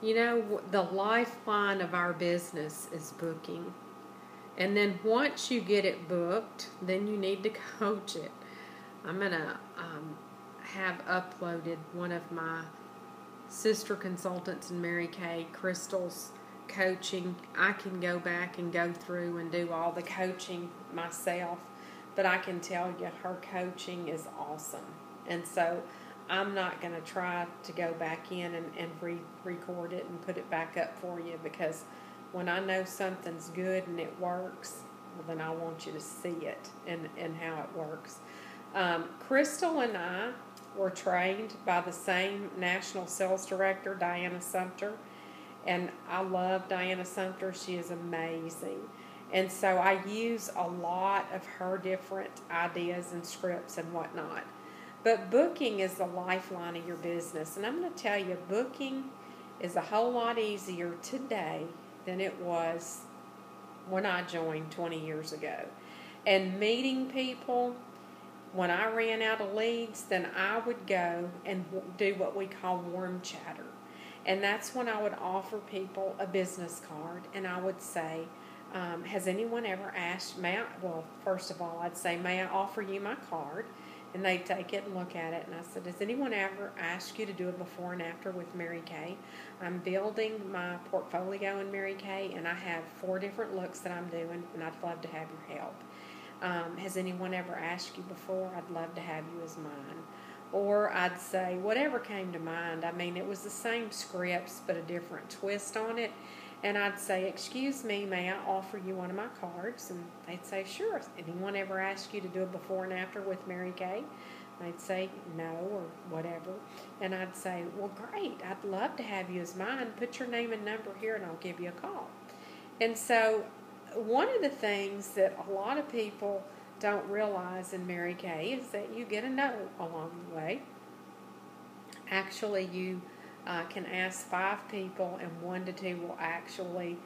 You know, the lifeline of our business is booking. And then once you get it booked, then you need to coach it. I'm going to have uploaded one of my sister consultants in Mary Kay, Crystal's coaching. I can go back and go through and do all the coaching myself, but I can tell you her coaching is awesome. And so I'm not going to try to go back in and record it and put it back up for you, because when I know something's good and it works, well, then I want you to see it and how it works. Crystal and I were trained by the same national sales director, Diana Sumter, and I love Diana Sumter. She is amazing. And so I use a lot of her different ideas and scripts and whatnot. But booking is the lifeline of your business. And I'm going to tell you, booking is a whole lot easier today than it was when I joined 20 years ago. And meeting people, when I ran out of leads, then I would go and do what we call warm chatter. And that's when I would offer people a business card, and I would say, has anyone ever asked, well, first of all, I'd say, may I offer you my card? And they'd take it and look at it, and I said, has anyone ever asked you to do a before and after with Mary Kay? I'm building my portfolio in Mary Kay, and I have 4 different looks that I'm doing, and I'd love to have your help. Has anyone ever asked you before? I'd love to have you as mine. Or I'd say whatever came to mind. I mean, it was the same scripts, but a different twist on it. And I'd say, excuse me, may I offer you one of my cards? And they'd say, sure. Anyone ever ask you to do a before and after with Mary Kay? They'd say no or whatever. And I'd say, well, great. I'd love to have you as mine. Put your name and number here and I'll give you a call. And so one of the things that a lot of people don't realize in Mary Kay is that you get a no along the way. Actually, you can ask 5 people, and 1 to 2 will actually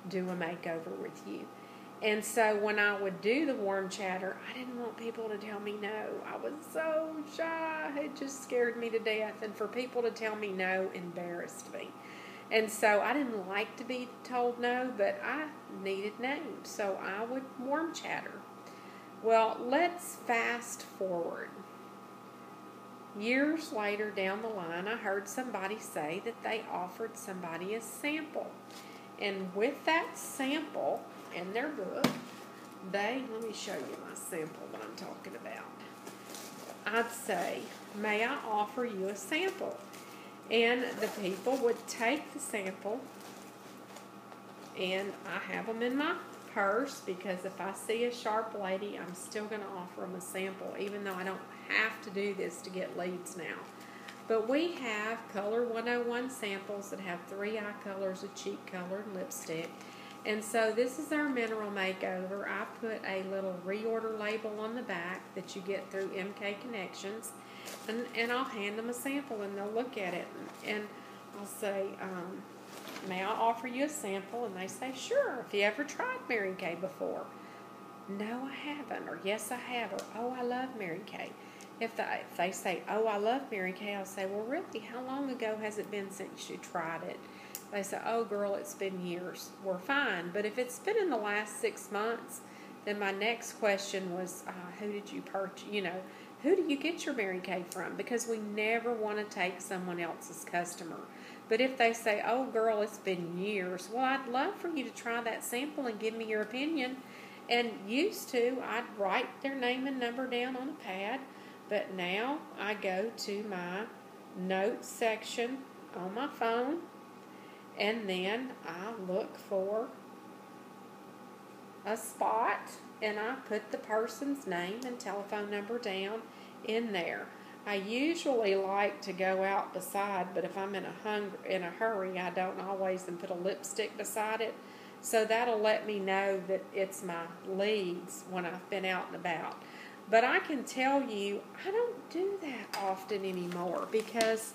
do a makeover with you. And so when I would do the warm chatter, I didn't want people to tell me no. I was so shy. It just scared me to death. And for people to tell me no embarrassed me. And so I didn't like to be told no, but I needed names. So I would warm chatter. Well, let's fast forward. Years later down the line, I heard somebody say that they offered somebody a sample. And with that sample in their book, let me show you my sample that I'm talking about. I'd say, may I offer you a sample? And the people would take the sample, and I have them in my purse, because if I see a sharp lady, I'm still going to offer them a sample, even though I don't have to do this to get leads now. But we have Color 101 samples that have 3 eye colors, a cheek color, and lipstick. And so this is our mineral makeover. I put a little reorder label on the back that you get through MK Connections, and I'll hand them a sample, and they'll look at it, and I'll say, may I offer you a sample? And they say, sure. Have you ever tried Mary Kay before? No, I haven't. Or yes, I have. Or oh, I love Mary Kay. If they say, oh, I love Mary Kay, I'll say, well, really, how long ago has it been since you tried it? They say, oh, girl, it's been years. We're fine. But if it's been in the last 6 months, then my next question was, who did you purchase? Who do you get your Mary Kay from? Because we never want to take someone else's customer. But if they say, oh, girl, it's been years, well, I'd love for you to try that sample and give me your opinion. And used to, I'd write their name and number down on a pad. But now I go to my notes section on my phone, and then I look for a spot, and I put the person's name and telephone number down in there. I usually like to go out beside, but if I'm in a hurry, I don't always, and put a lipstick beside it. So that'll let me know that it's my leads when I've been out and about. But I can tell you, I don't do that often anymore, because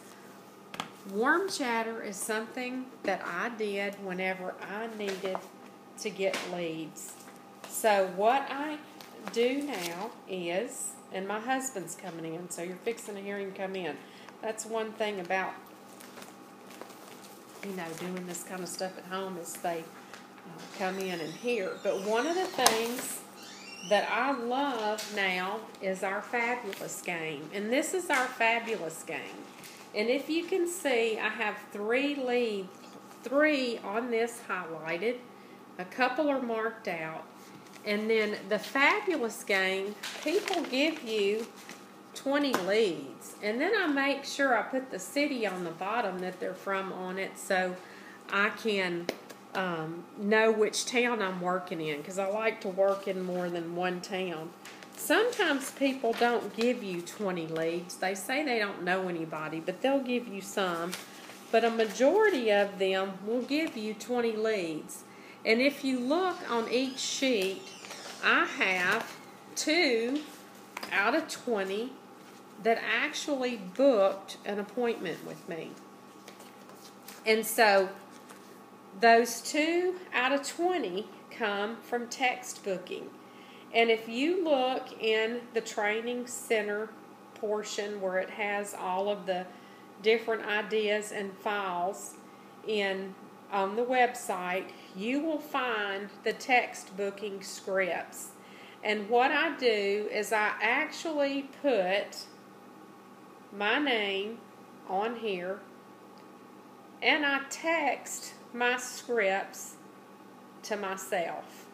warm chatter is something that I did whenever I needed to get leads. So what I do now is, and my husband's coming in, so you're fixing to hear him come in. That's one thing about doing this kind of stuff at home as they come in and hear. But one of the things that I love now is our fabulous game. And this is our fabulous game. And if you can see, I have three on this highlighted. A couple are marked out. And then the fabulous game, people give you 20 leads. And then I make sure I put the city on the bottom that they're from on it so I can know which town I'm working in, because I like to work in more than one town. Sometimes people don't give you 20 leads. They say they don't know anybody, but they'll give you some. But a majority of them will give you 20 leads. And if you look on each sheet, I have 2 out of 20 that actually booked an appointment with me. And so those 2 out of 20 come from text booking. And if you look in the training center portion where it has all of the different ideas and files on the website, you will find the text booking scripts. And what I do is I actually put my name on here and I text my scripts to myself.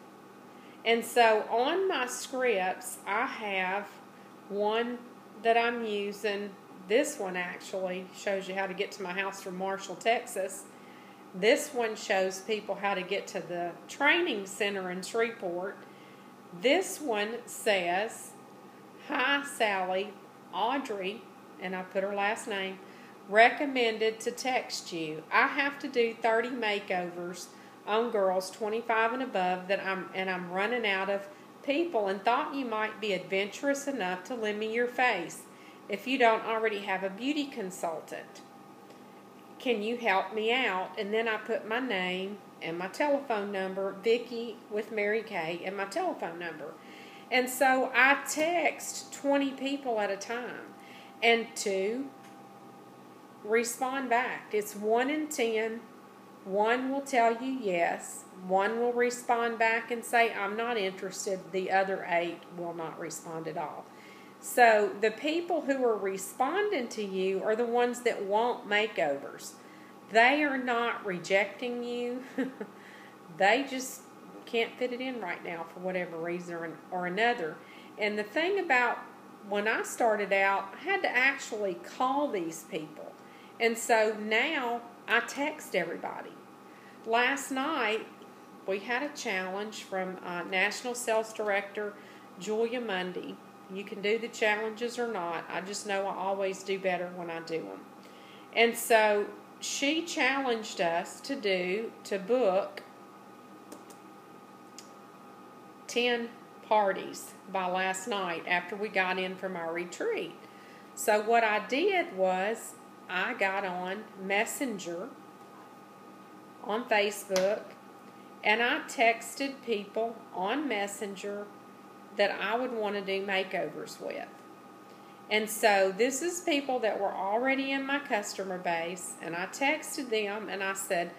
And so on my scripts, I have one that I'm using. This one actually shows you how to get to my house from Marshall, Texas. This one shows people how to get to the training center in Shreveport. This one says, "Hi Sally, Audrey," and I put her last name, "recommended to text you. I have to do 30 makeovers on girls 25 and above and I'm running out of people and thought you might be adventurous enough to lend me your face if you don't already have a beauty consultant. Can you help me out?" And then I put my name and my telephone number, Vicki with Mary Kay, and my telephone number. And so I text 20 people at a time, and 2 respond back. It's 1 in 10. 1 will tell you yes. 1 will respond back and say, "I'm not interested." The other 8 will not respond at all. So the people who are responding to you are the ones that want makeovers. They are not rejecting you. They just can't fit it in right now for whatever reason or another. And the thing about when I started out, I had to actually call these people. And so now I text everybody. Last night, we had a challenge from National Sales Director Julia Mundy. You can do the challenges or not. I just know I always do better when I do them. And so she challenged us to book 10 parties by last night after we got in from our retreat. So what I did was I got on Messenger on Facebook and I texted people on Messenger that I would want to do makeovers with. And so this is people that were already in my customer base, and I texted them and I said,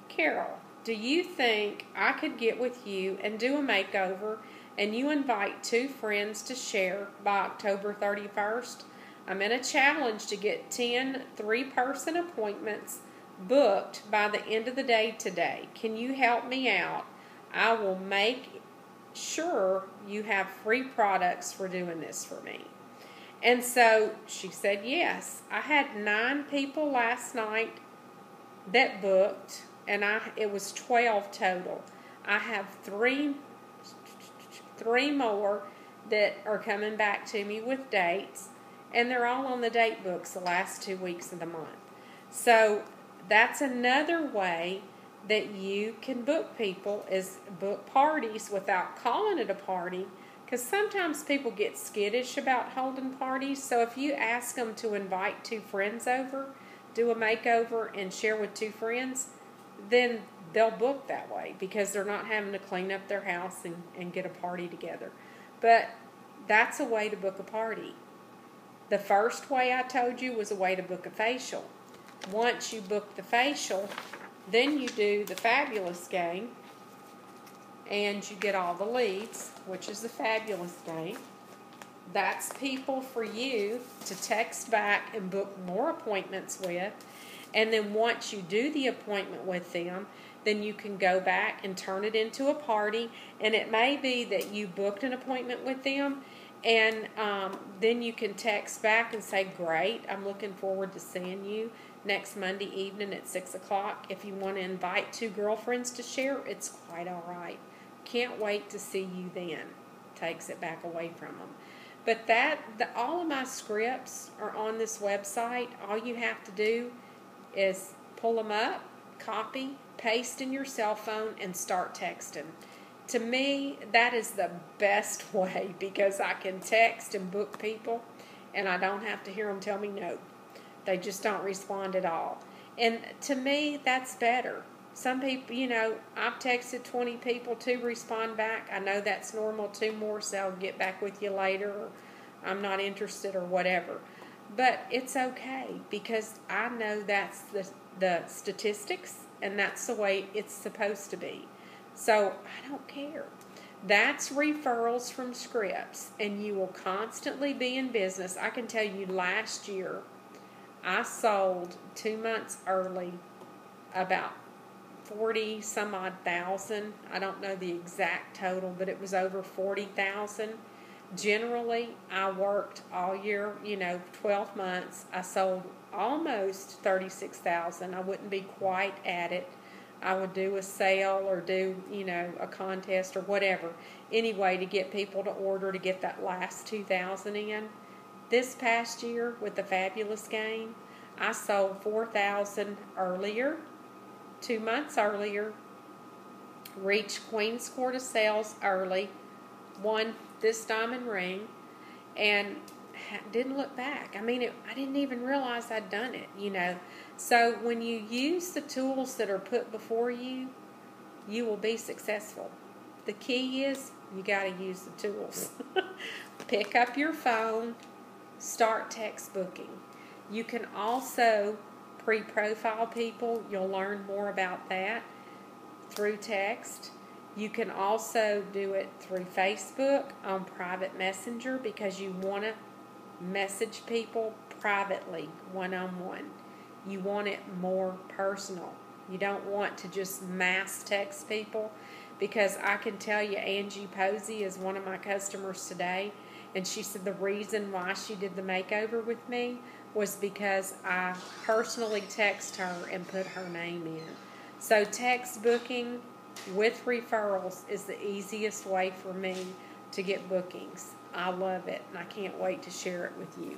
"Carol, do you think I could get with you and do a makeover and you invite 2 friends to share by October 31st? I'm in a challenge to get 10 3-person appointments booked by the end of the day today. Can you help me out? I will make sure you have free products for doing this for me." And so she said yes. I had 9 people last night that booked, and it was 12 total. I have three more that are coming back to me with dates, and they're all on the date books the last 2 weeks of the month. So that's another way that you can book people, is book parties without calling it a party, because sometimes people get skittish about holding parties. So if you ask them to invite 2 friends over, do a makeover and share with 2 friends, then they'll book that way because they're not having to clean up their house and get a party together. But that's a way to book a party. The first way I told you was a way to book a facial. Once you book the facial, Then you do the Fabulous game, and you get all the leads, which is the Fabulous game. That's people for you to text back and book more appointments with. And then once you do the appointment with them, then you can go back and turn it into a party. And it may be that you booked an appointment with them, and then you can text back and say, great, I'm looking forward to seeing you next Monday evening at 6 o'clock. If you want to invite 2 girlfriends to share, it's quite all right. Can't wait to see you then. Takes it back away from them. But all of my scripts are on this website. All you have to do is pull them up, copy, paste in your cell phone, and start texting. To me, that is the best way, because I can text and book people, and I don't have to hear them tell me no. They just don't respond at all. And to me, that's better. Some people, I've texted 20 people, 2 respond back. I know that's normal. 2 more say I'll get back with you later, or I'm not interested, or whatever. But it's okay, because I know that's the statistics, and that's the way it's supposed to be. So I don't care. That's referrals from scripts, and you will constantly be in business. I can tell you, last year I sold 2 months early about 40 some odd thousand. I don't know the exact total, but it was over 40,000. Generally, I worked all year, 12 months. I sold almost 36,000. I wouldn't be quite at it. I would do a sale or do, a contest or whatever. Anyway, to get people to order to get that last 2,000 in. This past year with the Fabulous game, I sold 4,000 earlier, 2 months earlier, reached Queen's Court of Sales early, won this diamond ring, and didn't look back. I didn't even realize I'd done it, So when you use the tools that are put before you, you will be successful. The key is you got to use the tools. Pick up your phone, start text booking. You can also pre-profile people. You'll learn more about that through text. You can also do it through Facebook on private messenger, because you want to message people privately, one-on-one. You want it more personal. You don't want to just mass text people, because I can tell you, Angie Posey is one of my customers today, and she said the reason why she did the makeover with me was because I personally text her and put her name in. So text booking with referrals is the easiest way for me to get bookings. I love it, and I can't wait to share it with you.